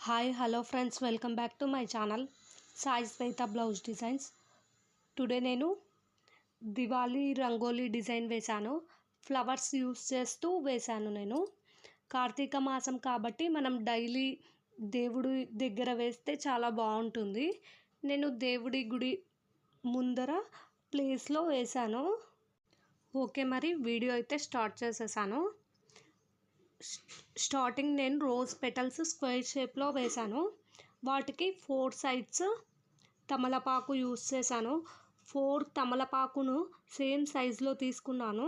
Hi hello friends, welcome back to my channel Sai Shweta blouse designs. Today నేను Diwali rangoli design వేశాను. Flowers use చేస్తూ వేశాను. నేను కార్తీక మాసం కాబట్టి మనం డైలీ దేవుడి దగ్గర వేస్తే చాలా బాగుంటుంది. నేను దేవుడి గుడి ముందర ప్లేస్లో వేశాను. ఓకే, మరి వీడియో అయితే స్టార్ట్ చేసేసాను. స్టార్టింగ్ నేను రోజ్ పెటల్స్ స్క్వేర్ షేప్లో వేశాను. వాటికి 4 సైడ్స్ తమలపాకు యూస్ చేశాను. 4 తమలపాకును సేమ్ సైజులో తీసుకున్నాను.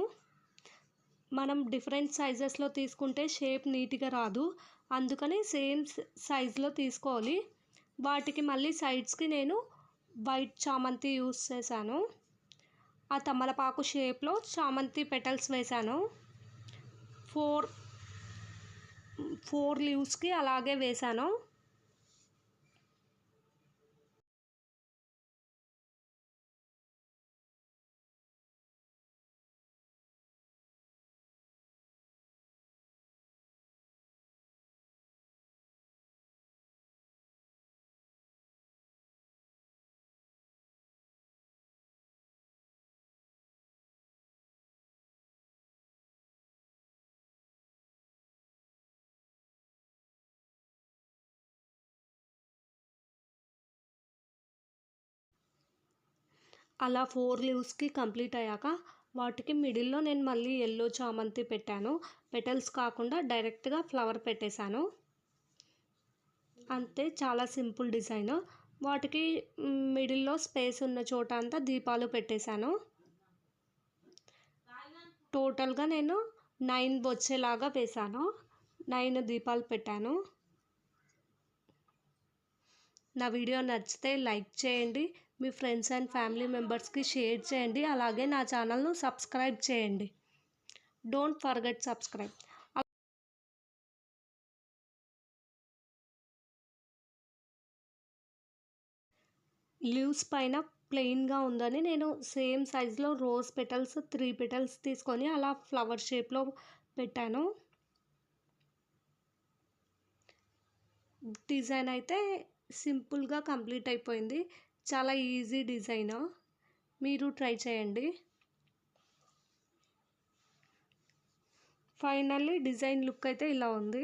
మనం డిఫరెంట్ సైజెస్లో తీసుకుంటే షేప్ నీట్గా రాదు, అందుకని సేమ్ సైజులో తీసుకోవాలి. వాటికి మళ్ళీ సైడ్స్కి నేను వైట్ చామంతి యూస్ చేశాను. ఆ తమలపాకు షేప్లో చామంతి పెటల్స్ వేశాను. 4 లీవ్స్కి అలాగే వేశాను. అలా 4 లీవ్స్కి కంప్లీట్ అయ్యాక వాటికి మిడిల్లో నేను మళ్ళీ ఎల్లో చామంతి పెట్టాను. పెటల్స్ కాకుండా డైరెక్ట్గా ఫ్లవర్ పెట్టేశాను. అంతే, చాలా సింపుల్ డిజైన్. వాటికి మిడిల్లో స్పేస్ ఉన్న చోట అంతా దీపాలు పెట్టేశాను. టోటల్గా నేను 9 వచ్చేలాగా వేశాను. 9 దీపాలు పెట్టాను. నా వీడియో నచ్చితే లైక్ చేయండి, మీ ఫ్రెండ్స్ అండ్ ఫ్యామిలీ మెంబర్స్కి షేర్ చేయండి, అలాగే నా ఛానల్ను సబ్స్క్రైబ్ చేయండి. Don't forget subscribe. లీవ్స్ పైన ప్లెయిన్గా ఉందని నేను సేమ్ సైజులో రోజ్ పెటల్స్ 3 పెటల్స్ తీసుకొని అలా ఫ్లవర్ షేప్లో పెట్టాను. డిజైన్ అయితే సింపుల్గా కంప్లీట్ అయిపోయింది. చాలా ఈజీ డిజైన్, మీరు ట్రై చేయండి. ఫైనల్లీ డిజైన్ లుక్ అయితే ఇలా ఉంది.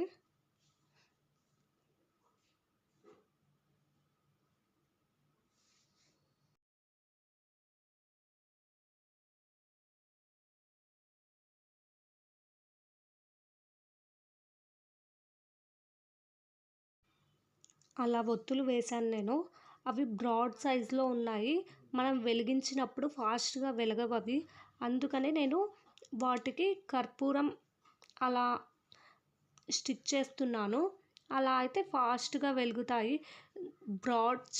అలా ఒత్తులు వేశాను నేను. అవి బ్రాడ్ సైజులో ఉన్నాయి. మనం వెలిగించినప్పుడు ఫాస్ట్గా వెలగవు అవి. అందుకని నేను వాటికి కర్పూరం అలా స్టిక్ చేస్తున్నాను. అలా అయితే ఫాస్ట్గా వెలుగుతాయి.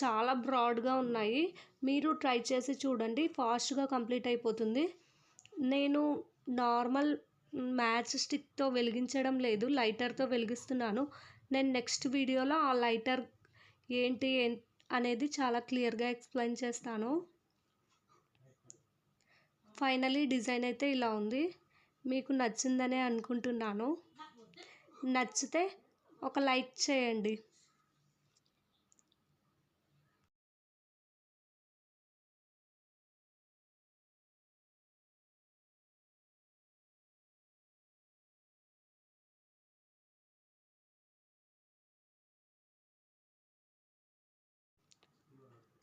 చాలా బ్రాడ్గా ఉన్నాయి. మీరు ట్రై చేసి చూడండి, ఫాస్ట్గా కంప్లీట్ అయిపోతుంది. నేను నార్మల్ మ్యాచ్ స్టిక్తో వెలిగించడం లేదు, లైటర్తో వెలిగిస్తున్నాను. నేను నెక్స్ట్ వీడియోలో ఆ లైటర్ ఏంటి అనేది చాలా క్లియర్గా ఎక్స్ప్లెయిన్ చేస్తాను. ఫైనలీ డిజైన్ అయితే ఇలా ఉంది. మీకు నచ్చిందనే అనుకుంటున్నాను. నచ్చితే ఒక లైక్ చేయండి.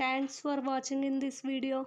Thanks for watching in this video.